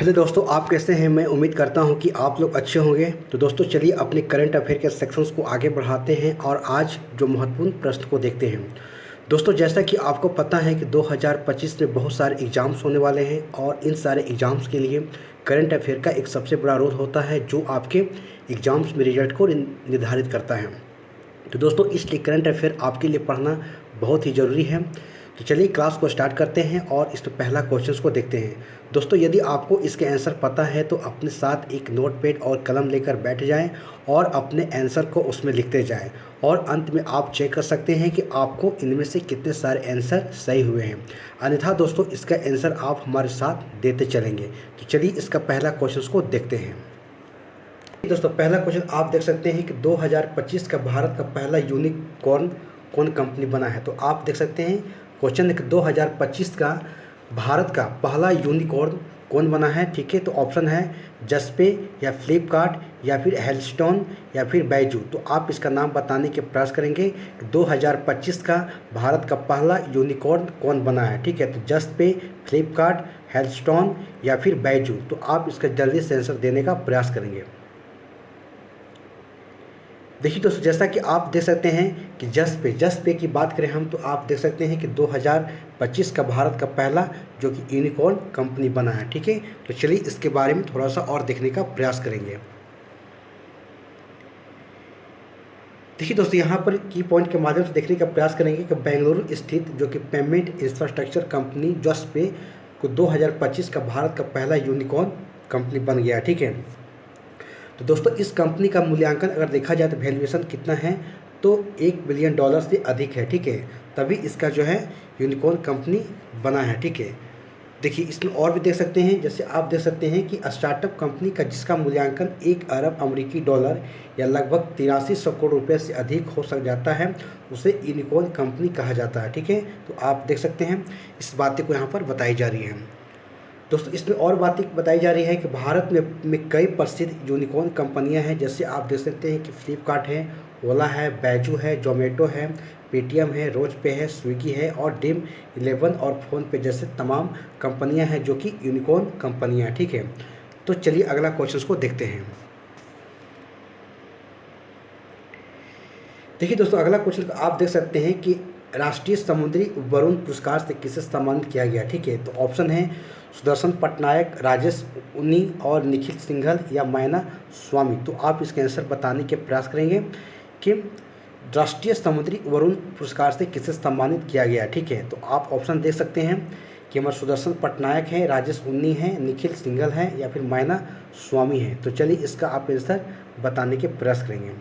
Hello दोस्तों, आप कैसे हैं। मैं उम्मीद करता हूं कि आप लोग अच्छे होंगे। तो दोस्तों चलिए अपने करंट अफेयर के सेक्शंस को आगे बढ़ाते हैं और आज जो महत्वपूर्ण प्रश्न को देखते हैं। दोस्तों जैसा कि आपको पता है कि 2025 में बहुत सारे एग्ज़ाम्स होने वाले हैं और इन सारे एग्ज़ाम्स के लिए करंट अफेयर का एक सबसे बड़ा रोल होता है जो आपके एग्ज़ाम्स में रिजल्ट को निर्धारित करता है। तो दोस्तों इसलिए करंट अफेयर आपके लिए पढ़ना बहुत ही ज़रूरी है। तो चलिए क्लास को स्टार्ट करते हैं और इसमें पहला क्वेश्चंस को देखते हैं। दोस्तों यदि आपको इसके आंसर पता है तो अपने साथ एक नोटपैड और कलम लेकर बैठ जाएं और अपने आंसर को उसमें लिखते जाएं और अंत में आप चेक कर सकते हैं कि आपको इनमें से कितने सारे आंसर सही हुए हैं। अन्यथा दोस्तों इसका आंसर आप हमारे साथ देते चलेंगे। तो चलिए इसका पहला क्वेश्चन को देखते हैं। दोस्तों पहला क्वेश्चन आप देख सकते हैं कि 2025 का भारत का पहला यूनिकॉर्न कौन कंपनी बना है। तो आप देख सकते हैं क्वेश्चन है कि 2025 का भारत का पहला यूनिकॉर्न कौन बना है। ठीक है, तो ऑप्शन है जस्पे या फ्लिपकार्ट या फिर हेलस्टोन या फिर बैजू। तो आप इसका नाम बताने के प्रयास करेंगे कि 2025 का भारत का पहला यूनिकॉर्न कौन बना है। ठीक है, तो जस्पे, फ्लिपकार्ट, हेलस्टोन या फिर बैजू। तो आप इसका जल्दी से आंसर देने का प्रयास करेंगे। देखिए दोस्तों जैसा कि आप देख सकते हैं कि जस्ट पे की बात करें हम तो आप देख सकते हैं कि 2025 का भारत का पहला जो कि यूनिकॉर्न कंपनी बना है। ठीक है, तो चलिए इसके बारे में थोड़ा सा और देखने का प्रयास करेंगे। देखिए दोस्तों यहाँ पर की पॉइंट के माध्यम से देखने का प्रयास करेंगे कि बेंगलुरु स्थित जो कि पेमेंट इंफ्रास्ट्रक्चर कंपनी जस्ट पे को 2025 का भारत का पहला यूनिकॉर्न कंपनी बन गया। ठीक है, तो दोस्तों इस कंपनी का मूल्यांकन अगर देखा जाए तो वैल्यूएशन कितना है तो $1 बिलियन से अधिक है। ठीक है, तभी इसका जो है यूनिकॉर्न कंपनी बना है। ठीक है, देखिए इसमें और भी देख सकते हैं, जैसे आप देख सकते हैं कि स्टार्टअप कंपनी का जिसका मूल्यांकन $1 अरब अमेरिकी डॉलर या लगभग 8300 करोड़ रुपये से अधिक हो सक जाता है उसे यूनिकॉर्न कंपनी कहा जाता है। ठीक है, तो आप देख सकते हैं इस बातें को यहाँ पर बताई जा रही है। दोस्तों इसमें और बातें बताई जा रही है कि भारत में कई प्रसिद्ध यूनिकॉर्न कंपनियां हैं, जैसे आप देख सकते हैं कि फ्लिपकार्ट है, ओला है, बैजू है, जोमेटो है, पेटीएम है, रोज पे है, स्विगी है और ड्रीम 11 और फ़ोनपे जैसे तमाम कंपनियां हैं जो कि यूनिकॉर्न कंपनियां हैं। ठीक है, तो चलिए अगला क्वेश्चन को देखते हैं। देखिए दोस्तों अगला क्वेश्चन आप देख सकते हैं कि राष्ट्रीय समुद्री वरुण पुरस्कार से किसे सम्मानित किया गया। ठीक है, तो ऑप्शन है सुदर्शन पटनायक, राजेश उन्नी और निखिल सिंघल या मैना स्वामी। तो आप इसके आंसर बताने के प्रयास करेंगे कि राष्ट्रीय समुद्री वरुण पुरस्कार से किसे सम्मानित किया गया। ठीक है, तो आप ऑप्शन देख सकते हैं कि हमारे सुदर्शन पटनायक हैं, राजेश उन्नी हैं, निखिल सिंघल हैं या फिर मैना स्वामी हैं। तो चलिए इसका आप आंसर बताने के प्रयास करेंगे।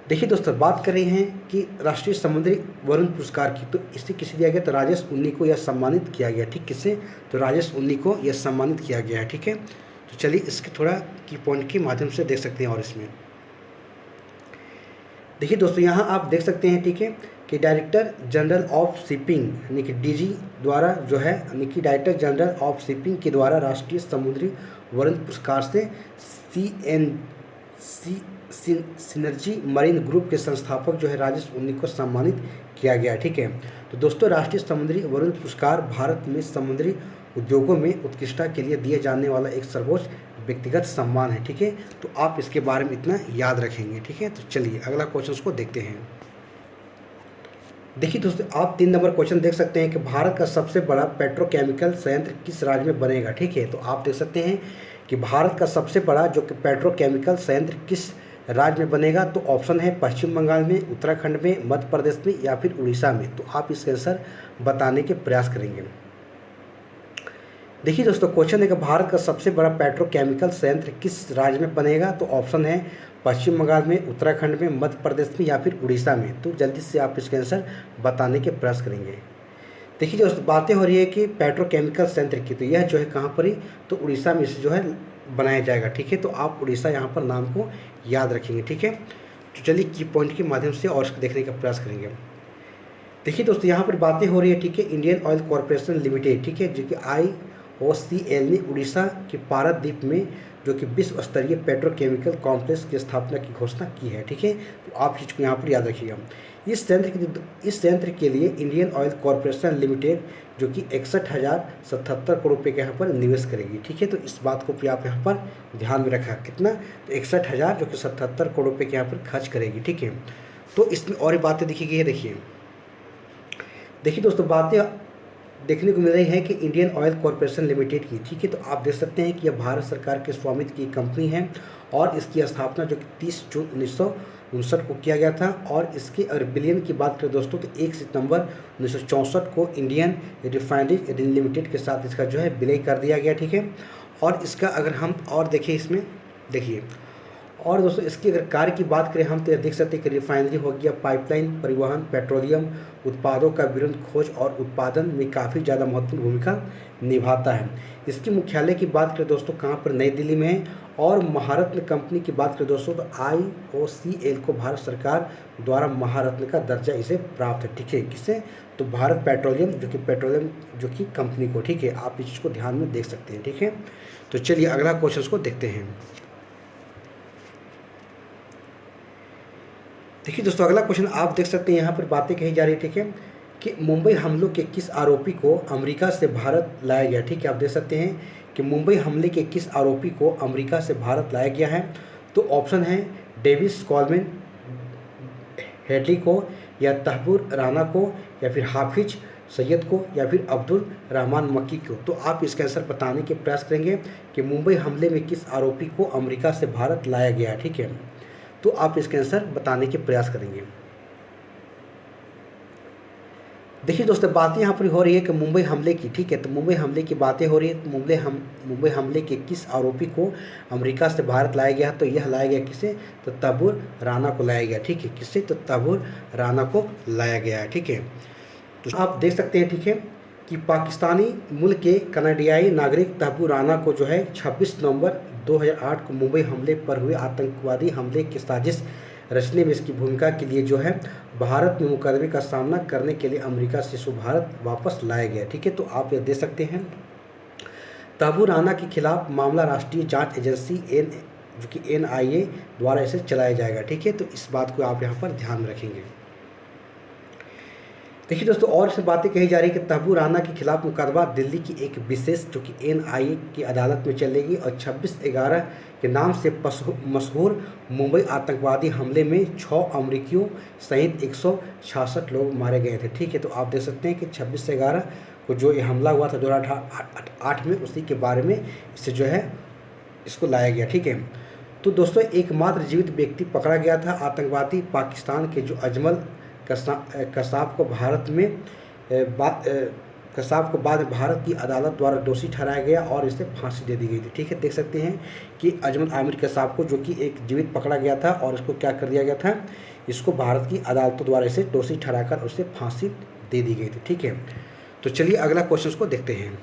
देखिए दोस्तों बात कर रहे हैं कि राष्ट्रीय समुद्री वरुण पुरस्कार की, तो इसे किसे दिया गया तो राजेश उन्नी को यह सम्मानित किया गया। ठीक, किसे तो राजेश उन्नी को यह सम्मानित किया गया है। ठीक है, तो चलिए इसके थोड़ा की पॉइंट के माध्यम से देख सकते हैं। और इसमें देखिए दोस्तों यहाँ आप देख सकते हैं ठीक है कि डायरेक्टर जनरल ऑफ शिपिंग यानी कि डीजी द्वारा जो है यानी कि डायरेक्टर जनरल ऑफ शिपिंग के द्वारा राष्ट्रीय समुद्री वरुण पुरस्कार से सिनर्जी मरीन ग्रुप के संस्थापक जो है राजेश उन्नी को सम्मानित किया गया। ठीक है, तो दोस्तों राष्ट्रीय समुद्री वरुण पुरस्कार भारत में समुद्री उद्योगों में उत्कृष्टता के लिए दिए जाने वाला एक सर्वोच्च व्यक्तिगत सम्मान है। ठीक है, तो आप इसके बारे में इतना याद रखेंगे। ठीक है, तो चलिए अगला क्वेश्चन को देखते हैं। देखिए दोस्तों आप 3 नंबर क्वेश्चन देख सकते हैं कि भारत का सबसे बड़ा पेट्रोकेमिकल संयंत्र किस राज्य में बनेगा। ठीक है, तो आप देख सकते हैं कि भारत का सबसे बड़ा जो कि पेट्रोकेमिकल संयंत्र किस राज्य में बनेगा। तो ऑप्शन है पश्चिम बंगाल में, उत्तराखंड में, मध्य प्रदेश में या फिर उड़ीसा में। तो आप इसका आंसर बताने के प्रयास करेंगे। देखिए दोस्तों क्वेश्चन है कि भारत का सबसे बड़ा पेट्रोकेमिकल संयंत्र किस राज्य में बनेगा। तो ऑप्शन है पश्चिम बंगाल में, उत्तराखंड में, मध्य प्रदेश में या फिर उड़ीसा में। तो जल्दी से आप इसका आंसर बताने के प्रयास करेंगे। देखिए दोस्तों बातें हो रही है कि पेट्रोकेमिकल संयंत्र की, तो यह जो है कहाँ पर ही तो उड़ीसा में इसे जो है बनाया जाएगा। ठीक है, तो आप उड़ीसा यहाँ पर नाम को याद रखेंगे। ठीक है, तो चलिए की पॉइंट के माध्यम से और देखने का प्रयास करेंगे। देखिए दोस्तों यहाँ पर बातें हो रही है ठीक है इंडियन ऑयल कॉरपोरेशन लिमिटेड। ठीक है, जो कि IOCL ने उड़ीसा के पारादीप में जो कि विश्व स्तरीय पेट्रोकेमिकल कॉम्प्लेक्स की स्थापना की घोषणा की है। ठीक है, तो आप चीज़ को यहाँ पर याद रखिएगा। इस संयंत्र के लिए इंडियन ऑयल कॉरपोरेशन लिमिटेड जो कि 61,077 करोड़ रुपये के यहाँ पर निवेश करेगी। ठीक है, तो इस बात को भी आप यहाँ पर ध्यान में रखा। कितना? तो 61,000 जो कि 77 करोड़ रुपये के यहाँ पर खर्च करेगी। ठीक है, तो इसमें और बातें देखी गई है। देखिए दोस्तों, बातें देखने को मिल रही है कि इंडियन ऑयल कॉरपोरेशन लिमिटेड की। ठीक है, तो आप देख सकते हैं कि यह भारत सरकार के स्वामित्व की कंपनी है और इसकी स्थापना जो कि 30 जून 1959 को किया गया था। और इसके अगर बिलियन की बात करें दोस्तों, तो 1 सितंबर 1964 को इंडियन रिफाइनरी लिमिटेड के साथ इसका जो है विलय कर दिया गया। ठीक है, और इसका अगर हम और देखें, इसमें देखिए, और दोस्तों इसकी अगर कार्य की बात करें हम, तो देख सकते हैं कि रिफाइनरी हो गया, पाइपलाइन, परिवहन, पेट्रोलियम उत्पादों का विरुद्ध खोज और उत्पादन में काफ़ी ज़्यादा महत्वपूर्ण भूमिका निभाता है। इसकी मुख्यालय की बात करें दोस्तों, कहाँ पर? नई दिल्ली में है। और महारत्न कंपनी की बात करें दोस्तों, तो IOCL को भारत सरकार द्वारा महारत्न का दर्जा इसे प्राप्त है। ठीक है, किससे? तो भारत पेट्रोलियम जो कि कंपनी को। ठीक है, आप इस चीज़ को ध्यान में देख सकते हैं। ठीक है, तो चलिए अगला क्वेश्चन को देखते हैं। देखिए दोस्तों, अगला क्वेश्चन आप देख सकते हैं, यहाँ पर बातें कही जा रही है। ठीक है, कि मुंबई हमलों के किस आरोपी को अमेरिका से भारत लाया गया? ठीक है, आप देख सकते हैं कि मुंबई हमले के किस आरोपी को अमेरिका से भारत लाया गया है। तो ऑप्शन है डेविस कॉलमैन हेडली को, या तहबूर राना को, या फिर हाफिज सैयद को, या फिर अब्दुल रहमान मक्की को। तो आप इसका आंसर बताने के प्रयास करेंगे कि मुंबई हमले में किस आरोपी को अमेरिका से भारत लाया गया। ठीक है, तो आप इसका आंसर बताने के प्रयास करेंगे। देखिए दोस्तों, बातें यहाँ पर हो रही है कि मुंबई हमले की। ठीक है, तो मुंबई हमले की बातें हो रही है। तो मुंबई हमले के किस आरोपी को अमेरिका से भारत लाया गया? तो यह लाया गया किसे? तो तहबूर राना को लाया गया। ठीक है, किससे? तो तहबूर राना को लाया गया है। ठीक है, तो आप देख सकते हैं, ठीक है, कि पाकिस्तानी मूल के कनाडियाई नागरिक तहबूर राना को जो है 26 नवंबर 2008 को मुंबई हमले पर हुए आतंकवादी हमले की साजिश रचने में इसकी भूमिका के लिए जो है भारत में मुकदमे का सामना करने के लिए अमेरिका से भारत वापस लाया गया। ठीक है, तो आप ये देख सकते हैं, तहबूर राना के खिलाफ मामला राष्ट्रीय जांच एजेंसी जो कि NIA द्वारा इसे चलाया जाएगा। ठीक है, तो इस बात को आप यहाँ पर ध्यान में रखेंगे। देखिए दोस्तों, और से बातें कही जा रही है कि तहबूर राना के खिलाफ मुकदमा दिल्ली की एक विशेष जो कि NIA की अदालत में चलेगी और 26/11 के नाम से मशहूर मुंबई आतंकवादी हमले में 6 अमरीकियों सहित 166 लोग मारे गए थे। ठीक है, तो आप देख सकते हैं कि 26/11 को जो ये हमला हुआ था 2008 में, उसी के बारे में इससे जो है इसको लाया गया। ठीक है, तो दोस्तों एकमात्र जीवित व्यक्ति पकड़ा गया था आतंकवादी पाकिस्तान के जो अजमल कसाब को बाद में भारत की अदालत द्वारा दोषी ठहराया गया और इसे फांसी दे दी गई थी। ठीक है, देख सकते हैं कि अजमल आमिर कसाब को जो कि एक जीवित पकड़ा गया था और इसको क्या कर दिया गया था, इसको भारत की अदालतों द्वारा इसे दोषी ठहराकर उसे फांसी दे दी गई थी। ठीक है, तो चलिए अगला क्वेश्चन को देखते हैं।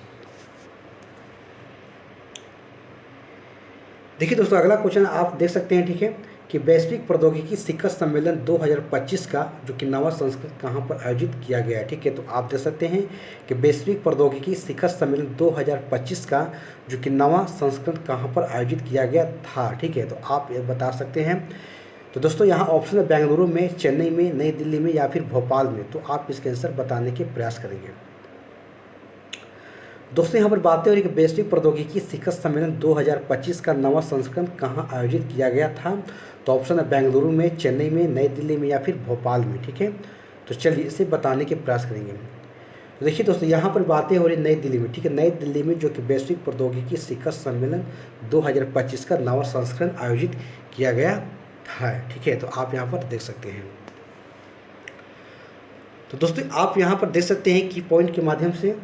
देखिए दोस्तों, अगला क्वेश्चन आप देख सकते हैं, ठीक है, कि वैश्विक प्रौद्योगिकी शिखर सम्मेलन 2025 का जो कि नवा संस्करण कहाँ पर आयोजित किया गया है। ठीक है, तो आप देख सकते हैं कि वैश्विक प्रौद्योगिकी शिखर सम्मेलन 2025 का जो कि नवा संस्करण कहाँ पर आयोजित किया गया था। ठीक है, तो आप ये बता सकते हैं। तो दोस्तों यहाँ ऑप्शन है बेंगलुरु में, चेन्नई में, नई दिल्ली में या फिर भोपाल में। तो आप इसके आंसर बताने के प्रयास करेंगे। दोस्तों यहाँ पर बातें हो रही कि वैश्विक प्रौद्योगिकी शिखर सम्मेलन 2025 का नवा संस्करण कहाँ आयोजित किया गया था। तो ऑप्शन है बेंगलुरु में, चेन्नई में, नई दिल्ली में या फिर भोपाल में। ठीक है, तो चलिए इसे बताने के प्रयास करेंगे। तो देखिए दोस्तों यहाँ पर बातें हो रही नई दिल्ली में। ठीक है, नई दिल्ली में जो कि वैश्विक प्रौद्योगिकी शिखर सम्मेलन 2025 का नवा संस्करण आयोजित किया गया था। ठीक है, तो आप यहाँ पर देख सकते हैं। तो दोस्तों आप यहाँ पर देख सकते हैं कि पॉइंट के माध्यम से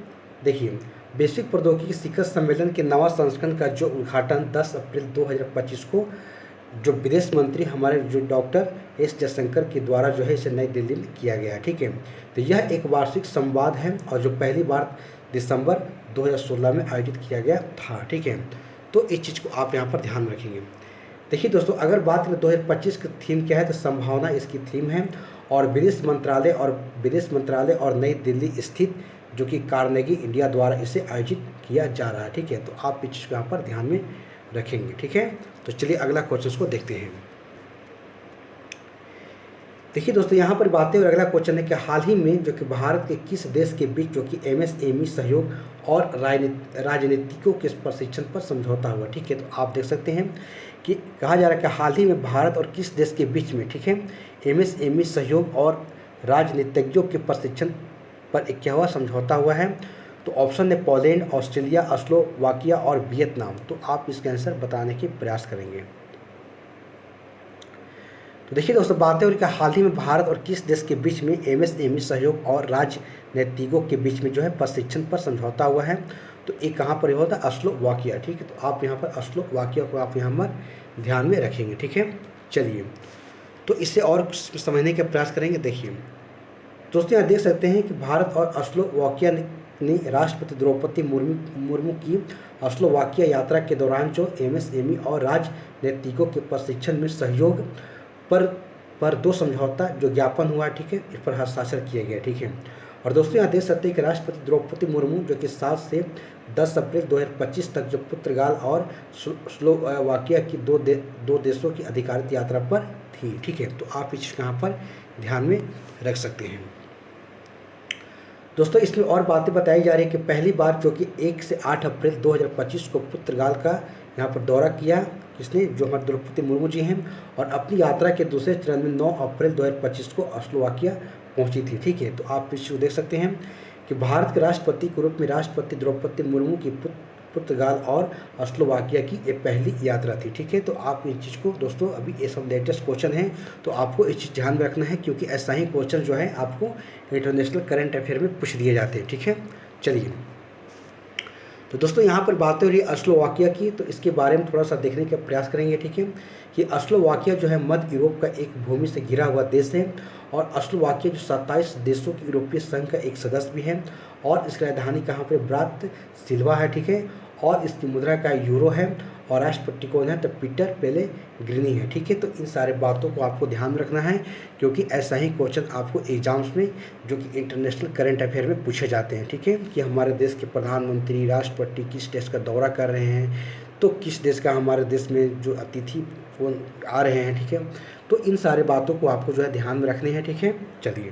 देखिए, वैश्विक प्रौद्योगिकी शिखर सम्मेलन के नवा संस्करण का जो उद्घाटन 10 अप्रैल 2025 को जो विदेश मंत्री हमारे जो डॉक्टर एस जयशंकर के द्वारा जो है इसे नई दिल्ली में किया गया। ठीक है, तो यह एक वार्षिक संवाद है और जो पहली बार दिसंबर 2016 में आयोजित किया गया था। ठीक है, तो इस चीज़ को आप यहाँ पर ध्यान रखेंगे। देखिए दोस्तों, अगर बात करें 2025 की थीम क्या है, तो संभावना इसकी थीम है और विदेश मंत्रालय और नई दिल्ली स्थित जो कि कार्नेगी इंडिया द्वारा इसे आयोजित किया जा रहा है। ठीक है, तो आप इस चीज़ को यहाँ पर ध्यान में रखेंगे। ठीक है, तो चलिए अगला क्वेश्चन को देखते हैं। देखिए दोस्तों, यहाँ पर बातें और अगला क्वेश्चन है कि हाल ही में जो कि भारत के किस देश के बीच जो कि एमएसएमई सहयोग और राजनीतिकों के प्रशिक्षण पर समझौता हुआ। ठीक है, तो आप देख सकते हैं कि कहा जा रहा है कि हाल ही में भारत और किस देश के बीच में, ठीक है, एमएसएमई सहयोग और राजनीतिज्ञों के प्रशिक्षण पर एक क्या हुआ, समझौता हुआ है। तो ऑप्शन है पोलैंड, ऑस्ट्रेलिया, स्लोवाकिया और वियतनाम। तो आप इसका आंसर बताने के प्रयास करेंगे। तो देखिए दोस्तों, बातें और हाल ही में भारत और किस देश के बीच में एमएसएमई सहयोग और राजनीतिकों के बीच में जो है प्रशिक्षण पर समझौता हुआ है। तो एक कहाँ पर होता है, स्लोवाकिया। ठीक है, तो आप यहाँ पर स्लोवाकिया को आप यहाँ पर ध्यान में रखेंगे। ठीक है, चलिए तो इसे और समझने का प्रयास करेंगे। देखिए दोस्तों, यहाँ देख सकते हैं कि भारत और स्लोवाकिया ने राष्ट्रपति द्रौपदी मुर्मू की स्लोवाकिया यात्रा के दौरान जो एमएसएमई और राजनीतिकों के प्रशिक्षण में सहयोग पर दो समझौता जो ज्ञापन हुआ। ठीक है, इस पर हस्ताक्षर किए गए। ठीक है, और दोस्तों यहाँ देख सकते हैं कि राष्ट्रपति द्रौपदी मुर्मू जो कि 7 से 10 अप्रैल 2025 तक जो पुर्तगाल और स्लोवाकिया की दो देशों की अधिकारित यात्रा पर थी। ठीक है, तो आप इस यहाँ पर ध्यान में रख सकते हैं। दोस्तों इसमें और बातें बताई जा रही है कि पहली बार जो कि 1 से 8 अप्रैल 2025 को पुर्तगाल का यहाँ पर दौरा किया, इसने जो हमारे द्रौपदी मुर्मू जी हैं, और अपनी यात्रा के दूसरे चरण में 9 अप्रैल 2025 को स्लोवाकिया पहुंची थी। ठीक है, तो आप इस देख सकते हैं कि भारत के राष्ट्रपति के रूप में राष्ट्रपति द्रौपदी मुर्मू की पुर्तगाल और स्लोवाकिया की ये पहली यात्रा थी। ठीक है, तो आप इस चीज़ को दोस्तों, अभी ये सब लेटेस्ट क्वेश्चन है तो आपको इस चीज़ ध्यान में रखना है, क्योंकि ऐसा ही क्वेश्चन जो है आपको इंटरनेशनल करंट अफेयर में पूछ दिए जाते हैं। ठीक है, चलिए तो दोस्तों यहाँ पर बात हो रही है स्लोवाकिया की, तो इसके बारे में थोड़ा सा देखने का प्रयास करेंगे। ठीक है, कि स्लोवाकिया जो है मध्य यूरोप का एक भूमि से घिरा हुआ देश है, और स्लोवाकिया जो 27 देशों की यूरोपीय संघ का एक सदस्य भी है, और इसकी राजधानी कहाँ पर ब्रातिस्लावा है। ठीक है, और इसकी मुद्रा का यूरो है, और राष्ट्रपति कौन है, तो पीटर पेलेग्रिनी है। ठीक है, तो इन सारे बातों को आपको ध्यान में रखना है, क्योंकि ऐसा ही क्वेश्चन आपको एग्जाम्स में जो कि इंटरनेशनल करंट अफेयर में पूछे जाते हैं। ठीक है, कि हमारे देश के प्रधानमंत्री, राष्ट्रपति किस देश का दौरा कर रहे हैं, तो किस देश का हमारे देश में जो अतिथि वो आ रहे हैं। ठीक है, तो इन सारे बातों को आपको जो है ध्यान में रखनी है। ठीक है, चलिए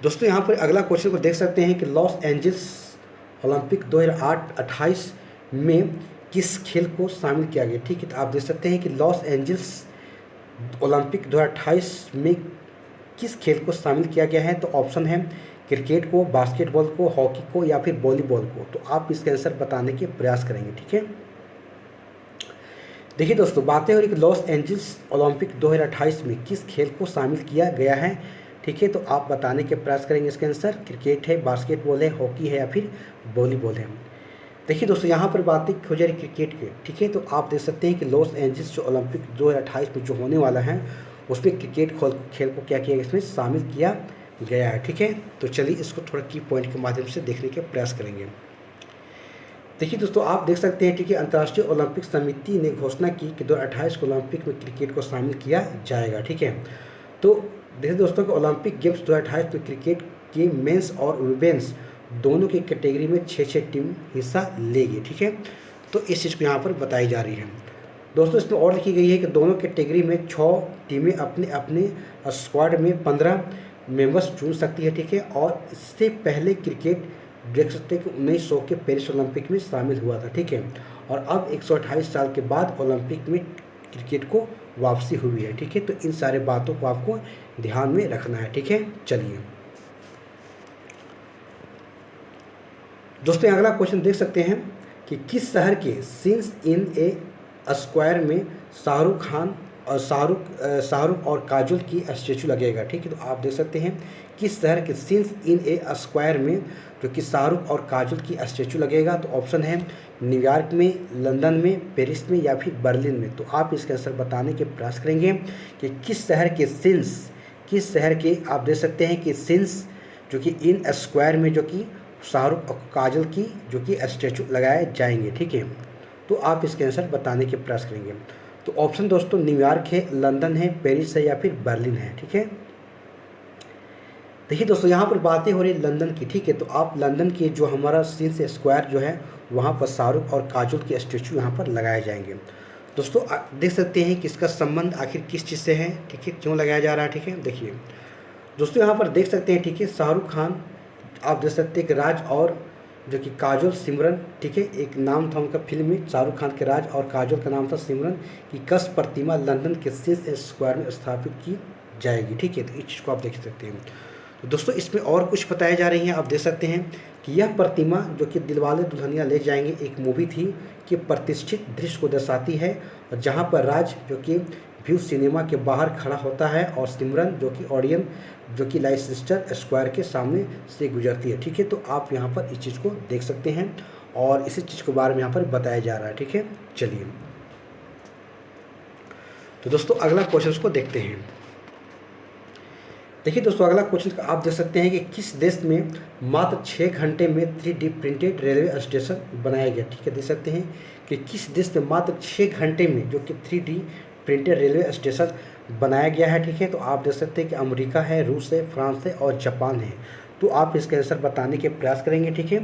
दोस्तों यहाँ पर अगला क्वेश्चन को देख सकते हैं कि लॉस एंजल्स ओलंपिक 2028 में किस खेल को शामिल किया गया। ठीक है, तो आप देख सकते हैं कि लॉस एंजल्स ओलंपिक 2028 में किस खेल को शामिल किया गया है। तो ऑप्शन है क्रिकेट को, बास्केटबॉल को, हॉकी को या फिर वॉलीबॉल को। तो आप इसके आंसर बताने के प्रयास करेंगे। ठीक है, देखिए दोस्तों, बातें हो रही कि लॉस एंजल्स ओलंपिक 2028 में किस खेल को शामिल किया गया है। ठीक है, तो आप बताने के प्रयास करेंगे इसके आंसर। क्रिकेट है, बास्केटबॉल है, हॉकी है या फिर वॉलीबॉल है। देखिए दोस्तों, यहाँ पर बातें हो जा रही क्रिकेट के। ठीक है, तो आप देख सकते हैं कि लॉस एंजल्स जो ओलंपिक 2028 में जो होने वाला है, उसमें क्रिकेट खेल को क्या किया, इसमें शामिल किया गया है। ठीक है, तो चलिए इसको थोड़ा की पॉइंट के माध्यम से देखने के प्रयास करेंगे। देखिए दोस्तों, आप देख सकते हैं, ठीक है, अंतर्राष्ट्रीय ओलंपिक समिति ने घोषणा की कि 2028 के ओलंपिक में क्रिकेट को शामिल किया जाएगा। ठीक है, तो देखिए दोस्तों कि ओलंपिक गेम्स 2028 में क्रिकेट के मेंस और वुमेन्स दोनों की कैटेगरी में 6-6 टीम हिस्सा लेगी। ठीक है, तो इस चीज़ को यहाँ पर बताई जा रही है। दोस्तों इसमें और लिखी गई है कि दोनों कैटेगरी में 6 टीमें अपने अपने स्क्वाड में 15 मेंबर्स चुन सकती है। ठीक है, और इससे पहले क्रिकेट देख सकते हैं कि 1900 के पेरिस ओलंपिक में शामिल हुआ था। ठीक है, और अब 128 साल के बाद ओलंपिक में क्रिकेट को वापसी हुई है। ठीक है, तो इन सारे बातों को आपको ध्यान में रखना है। ठीक है, चलिए दोस्तों अगला क्वेश्चन देख सकते हैं कि किस शहर के सीन्स इन ए स्क्वायर में शाहरुख और काजोल की स्टैचू लगेगा। ठीक है, तो आप देख सकते हैं किस शहर के सीन्स इन ए स्क्वायर में जो कि शाहरुख और काजोल की स्टैचू लगेगा। तो ऑप्शन है न्यूयॉर्क में, लंदन में, पेरिस में या फिर बर्लिन में। तो आप इसका आंसर बताने के प्रयास करेंगे कि किस शहर के आप देख सकते हैं कि सीन्स जो कि इन स्क्वायर में जो कि शाहरुख और काजोल की जो कि स्टैचू लगाए जाएंगे। ठीक है, तो आप इसके आंसर बताने के प्रयास करेंगे। तो ऑप्शन दोस्तों न्यूयॉर्क है, लंदन है, पेरिस है या फिर बर्लिन है। ठीक है, देखिए दोस्तों यहाँ पर बातें हो रही लंदन की। ठीक है, तो आप लंदन के जो हमारा सीन्स स्क्वायर जो है वहाँ पर शाहरुख और काजोल के स्टैचू यहाँ पर लगाए जाएंगे। दोस्तों देख सकते हैं कि इसका संबंध आखिर किस चीज़ से है, ठीक है, क्यों लगाया जा रहा है, ठीक है। देखिए दोस्तों यहाँ पर देख सकते हैं, ठीक है, शाहरुख खान, आप देख सकते हैं कि राज और जो कि काजोल सिमरन, ठीक है, एक नाम था उनका फिल्म में, शाहरुख खान के राज और काजोल का नाम था सिमरन, की कस प्रतिमा लंदन के शीर्ष स्क्वायर में स्थापित की जाएगी, ठीक है। तो इस चीज़ को आप देख सकते हैं। तो दोस्तों इसमें और कुछ बताया जा रही हैं, आप देख सकते हैं कि यह प्रतिमा जो कि दिलवाले दुल्हनिया ले जाएंगे एक मूवी थी कि प्रतिष्ठित दृश्य को दर्शाती है, और जहाँ पर राज जो कि व्यू सिनेमा के बाहर खड़ा होता है और सिमरन जो कि ऑडियन जो कि लाइसेस्टर स्क्वायर के सामने से गुजरती है, ठीक है। तो आप यहाँ पर इस चीज़ को देख सकते हैं और इसी चीज़ के बारे में यहाँ पर बताया जा रहा है, ठीक है। चलिए तो दोस्तों अगला क्वेश्चन को देखते हैं। देखिए दोस्तों अगला क्वेश्चन आप देख सकते हैं कि किस देश में मात्र 6 घंटे में 3D प्रिंटेड रेलवे स्टेशन बनाया गया, ठीक है। देख सकते हैं कि किस देश में मात्र 6 घंटे में जो कि 3D प्रिंटेड रेलवे स्टेशन बनाया गया है, ठीक है। तो आप देख सकते हैं कि अमेरिका है, रूस है, फ्रांस है और जापान है। तो आप इसका आंसर बताने के प्रयास करेंगे, ठीक है,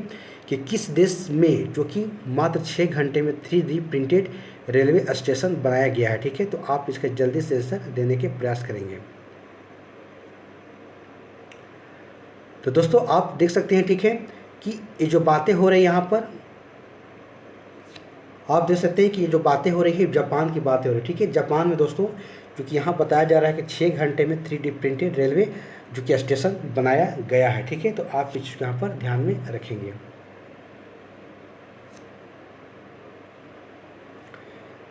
कि किस देश में जो कि मात्र 6 घंटे में 3D प्रिंटेड रेलवे स्टेशन बनाया गया है, ठीक है। तो आप इसका जल्दी से आंसर देने के प्रयास करेंगे। तो दोस्तों आप देख सकते हैं, ठीक है, कि ये जो बातें हो रही हैं यहाँ पर, आप देख सकते हैं कि ये जो बातें हो रही है जापान की बातें हो रही है, ठीक है। जापान में दोस्तों जो कि यहाँ बताया जा रहा है कि 6 घंटे में 3D प्रिंटेड रेलवे जो कि स्टेशन बनाया गया है, ठीक है। तो आप इस चीज़ यहाँ पर ध्यान में रखेंगे।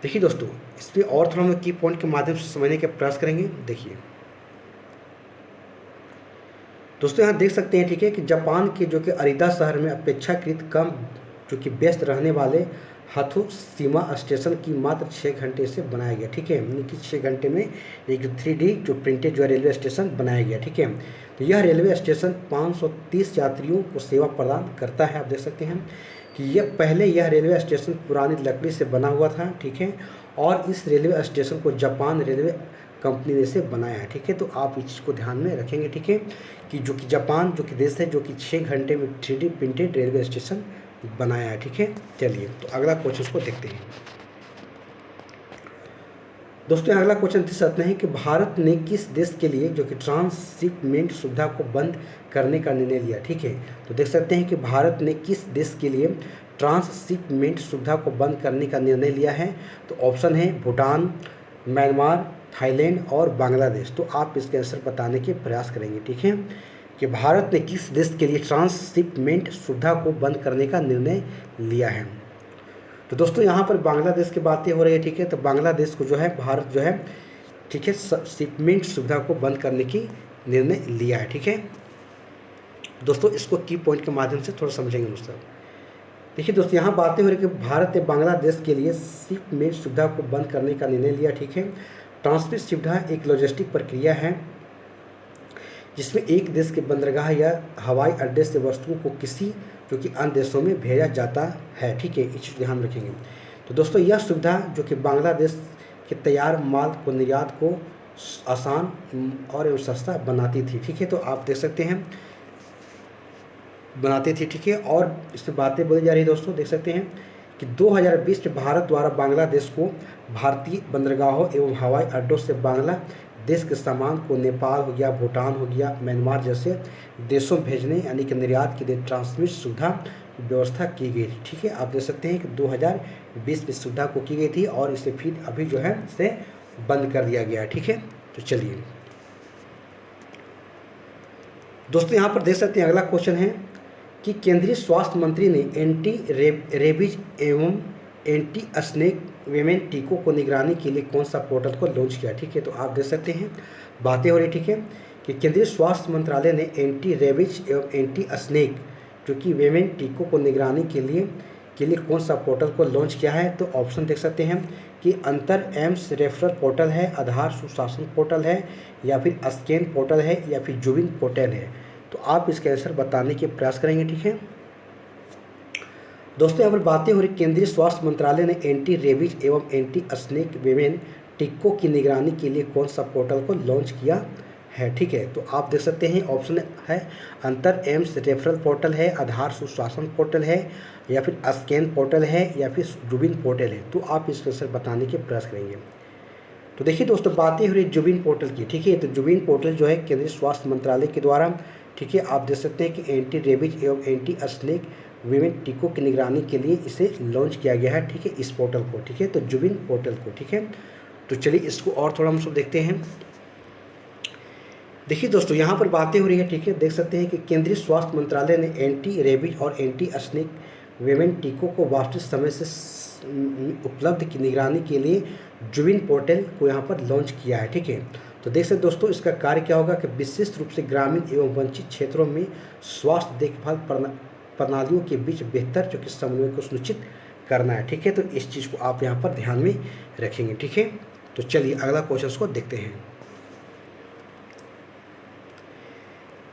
देखिए दोस्तों इसमें और थोड़ा हम की पॉइंट के माध्यम से समझने का प्रयास करेंगे। देखिए दोस्तों यहाँ देख सकते हैं, ठीक है, कि जापान के जो कि अरीदा शहर में अपेक्षाकृत कम जो कि व्यस्त रहने वाले हाथोशीमा स्टेशन की मात्र 6 घंटे से बनाया गया, ठीक है। यानी कि 6 घंटे में एक 3D जो प्रिंटेड जो रेलवे स्टेशन बनाया गया, ठीक है। तो यह रेलवे स्टेशन 530 यात्रियों को सेवा प्रदान करता है। आप देख सकते हैं कि यह रेलवे स्टेशन पुरानी लकड़ी से बना हुआ था, ठीक है, और इस रेलवे स्टेशन को जापान रेलवे कंपनी ने से बनाया है, ठीक है। तो आप इस चीज़ को ध्यान में रखेंगे, ठीक है, कि जो कि जापान जो कि देश है जो कि 6 घंटे में 3D प्रिंटेड रेलवे स्टेशन बनाया है, ठीक है। चलिए तो अगला क्वेश्चन को देखते हैं। दोस्तों अगला क्वेश्चन इस सकते हैं कि भारत ने किस देश के लिए जो कि ट्रांसशिपमेंट सुविधा को बंद करने का निर्णय लिया, ठीक है। तो देख सकते हैं कि भारत ने किस देश के लिए ट्रांसशिपमेंट सुविधा को बंद करने का निर्णय लिया है। तो ऑप्शन है भूटान, म्यांमार, थाईलैंड और बांग्लादेश। तो आप इसके आंसर बताने के प्रयास करेंगे, ठीक है, कि भारत ने किस देश के लिए ट्रांसशिपमेंट सुविधा को बंद करने का निर्णय लिया है। तो दोस्तों यहाँ पर बांग्लादेश की बातें हो रही है, ठीक है। तो बांग्लादेश को जो है भारत जो है, ठीक है, शिपमेंट सुविधा को बंद करने की निर्णय लिया है, ठीक है। दोस्तों इसको की पॉइंट के माध्यम से थोड़ा समझेंगे दोस्तों। देखिए दोस्तों यहाँ बातें हो रही है कि भारत ने बांग्लादेश के लिए शिपमेंट सुविधा को बंद करने का निर्णय लिया, ठीक है। ट्रांसपोर्ट सुविधा एक लॉजिस्टिक प्रक्रिया है जिसमें एक देश के बंदरगाह या हवाई अड्डे से वस्तुओं को किसी जो कि अन्य देशों में भेजा जाता है, ठीक है। इस चीज़ ध्यान रखेंगे। तो दोस्तों यह सुविधा जो कि बांग्लादेश के तैयार माल को निर्यात को आसान और एवं सस्ता बनाती थी, ठीक है। तो आप देख सकते हैं बनाती थी, ठीक है। और इसमें बातें बोली जा रही है दोस्तों, देख सकते हैं कि 2020 में भारत द्वारा बांग्लादेश को भारतीय बंदरगाहों एवं हवाई अड्डों से बांग्लादेश के सामान को नेपाल हो गया, भूटान हो गया, म्यांमार जैसे देशों भेजने यानी कि निर्यात के लिए ट्रांसमिट सुविधा व्यवस्था की गई थी, ठीक है। आप देख सकते हैं कि 2020 में सुविधा को की गई थी और इसे फिर अभी जो है इसे बंद कर दिया गया है, ठीक है। तो चलिए दोस्तों यहाँ पर देख सकते हैं अगला क्वेश्चन है कि केंद्रीय स्वास्थ्य मंत्री ने एंटी रेबीज एवं एंटी स्नेक वेमेन टीकों को निगरानी के लिए कौन सा पोर्टल को लॉन्च किया, ठीक है। तो आप देख सकते हैं बातें हो रही, ठीक है, कि केंद्रीय स्वास्थ्य मंत्रालय ने एंटी रेबीज एवं एंटी स्नेक जो कि वेमेन टीकों को निगरानी के लिए कौन सा पोर्टल को लॉन्च किया है। तो ऑप्शन देख सकते हैं कि अंतर एम्स रेफरल पोर्टल है, आधार सुशासन पोर्टल है, या फिर स्कैन पोर्टल है, या फिर जुबिन पोर्टल है। तो आप इसके आंसर बताने के प्रयास करेंगे, ठीक है। दोस्तों यहाँ पर बातें हो रही केंद्रीय स्वास्थ्य मंत्रालय ने एंटी रेबीज एवं एंटी स्नेक वेमेन टीकों की निगरानी के लिए कौन सा पोर्टल को लॉन्च किया है, ठीक है। तो आप देख सकते हैं ऑप्शन है अंतर एम्स रेफरल पोर्टल है, आधार सुशासन पोर्टल है, या फिर स्कैन पोर्टल है, या फिर जुबिन पोर्टल है। तो आप इसका आंसर बताने के प्रयास करेंगे। तो देखिए दोस्तों, बातें हो रही जुबिन पोर्टल की, ठीक है। तो जुबिन पोर्टल जो है केंद्रीय स्वास्थ्य मंत्रालय के द्वारा, ठीक है, आप देख सकते हैं कि एंटी रेबीज एवं एंटी स्नेक विमेन टीकों की निगरानी के लिए इसे लॉन्च किया गया है, ठीक है, इस पोर्टल को, ठीक है। तो जुबिन पोर्टल को, ठीक है। तो चलिए इसको और थोड़ा हम सब देखते हैं। देखिए दोस्तों, यहाँ पर बातें हो रही है, ठीक है। देख सकते हैं कि केंद्रीय स्वास्थ्य मंत्रालय ने एंटी रेबीज और एंटी स्नेक विमेन टीकों को वास्तविक समय से उपलब्ध की निगरानी के लिए जुबिन पोर्टल को यहाँ पर लॉन्च किया है, ठीक है। तो देख सकते दोस्तों, इसका कार्य क्या होगा कि विशेष रूप से ग्रामीण एवं वंचित क्षेत्रों में स्वास्थ्य देखभाल प्रणालियों के बीच बेहतर जो कि समन्वय को सुनिश्चित करना है, ठीक है। तो इस चीज़ को आप यहाँ पर ध्यान में रखेंगे, ठीक है। तो चलिए अगला क्वेश्चन को देखते हैं।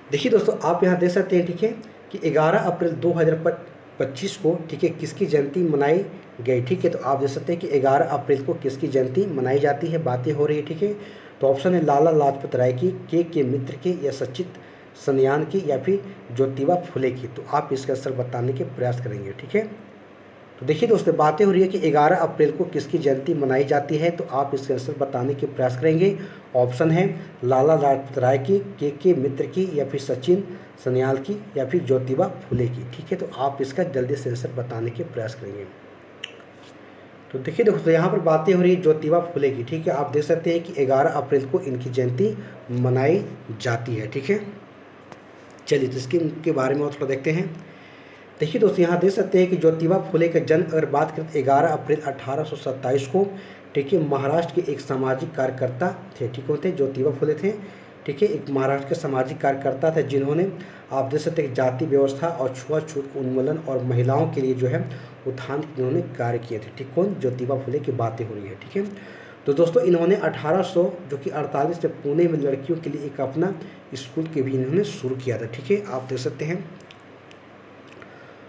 देखिए दोस्तों, आप यहाँ देख सकते हैं, ठीक है, कि 11 अप्रैल 2025 को, ठीक है, किसकी जयंती मनाई गई, ठीक है। तो आप देख सकते हैं कि 11 अप्रैल को किसकी जयंती मनाई जाती है, बातें हो रही है, ठीक है। तो ऑप्शन है लाला लाजपत राय की, के मित्र की, या सचित सन्यान की, या फिर ज्योतिबा फुले की। तो आप इसका आंसर बताने के प्रयास करेंगे, ठीक है। तो देखिए दोस्तों, बातें हो रही है कि 11 अप्रैल को किसकी जयंती मनाई जाती है। तो आप इसका आंसर बताने के प्रयास करेंगे। ऑप्शन है लाला लाजपत राय की, के मित्र की, या फिर सचिन सन्याल की, या फिर ज्योतिबा फुले की, ठीक है। तो आप इसका जल्दी से आंसर बताने के प्रयास करेंगे। तो देखिए दोस्तों, यहाँ पर बातें हो रही है ज्योतिबा फुले की, ठीक है। आप देख सकते हैं कि 11 अप्रैल को इनकी जयंती मनाई जाती है, ठीक है। चलिए तो इसके बारे में और थोड़ा देखते हैं। देखिए दोस्तों, यहाँ देख सकते हैं कि ज्योतिबा फुले का जन्म अगर बात करें तो 11 अप्रैल 1827 को, ठीक है, महाराष्ट्र के एक सामाजिक कार्यकर्ता थे, ठीक होते ज्योतिबा फुले थे, ठीक है, एक महाराष्ट्र के सामाजिक कार्यकर्ता थे जिन्होंने, आप देख सकते हैं, जाति व्यवस्था और छुआछूत को उन्मूलन और महिलाओं के लिए जो है उत्थान इन्होंने कार्य किए थे, ठीक। कौन? ज्योतिबा फुले की बातें हो रही है, ठीक है। तो दोस्तों, इन्होंने 1848 में पुणे में लड़कियों के लिए एक अपना स्कूल के भी इन्होंने शुरू किया था, ठीक है, आप देख सकते हैं।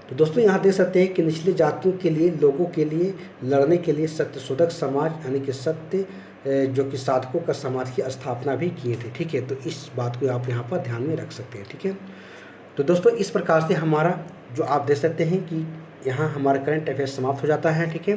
तो दोस्तों, यहाँ देख सकते हैं कि निचली जातियों के लिए, लोगों के लिए लड़ने के लिए सत्यशोधक समाज यानी कि सत्य जो कि साधकों का समाज की स्थापना भी किए थे, ठीक है। तो इस बात को आप यहाँ पर ध्यान में रख सकते हैं, ठीक है। तो दोस्तों, इस प्रकार से हमारा जो आप देख सकते हैं कि यहाँ हमारा करंट अफेयर्स समाप्त हो जाता है, ठीक है।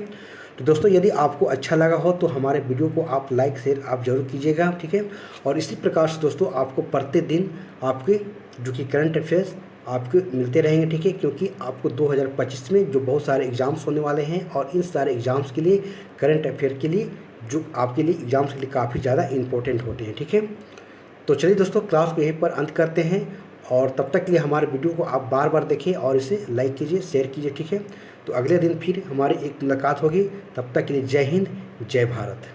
तो दोस्तों, यदि आपको अच्छा लगा हो तो हमारे वीडियो को आप लाइक शेयर आप जरूर कीजिएगा, ठीक है। और इसी प्रकार से दोस्तों, आपको प्रतिदिन आपके जो कि करंट अफेयर्स आपको मिलते रहेंगे, ठीक है, क्योंकि आपको 2025 में जो बहुत सारे एग्ज़ाम्स होने वाले हैं और इन सारे एग्ज़ाम्स के लिए करंट अफेयर के लिए जो आपके लिए एग्ज़ाम्स के लिए काफ़ी ज़्यादा इंपॉर्टेंट होते हैं, ठीक है। तो चलिए दोस्तों, क्लास को यहीं पर अंत करते हैं और तब तक के लिए हमारे वीडियो को आप बार बार देखें और इसे लाइक कीजिए, शेयर कीजिए, ठीक है। तो अगले दिन फिर हमारी एक मुलाकात होगी, तब तक के लिए जय हिंद, जय भारत।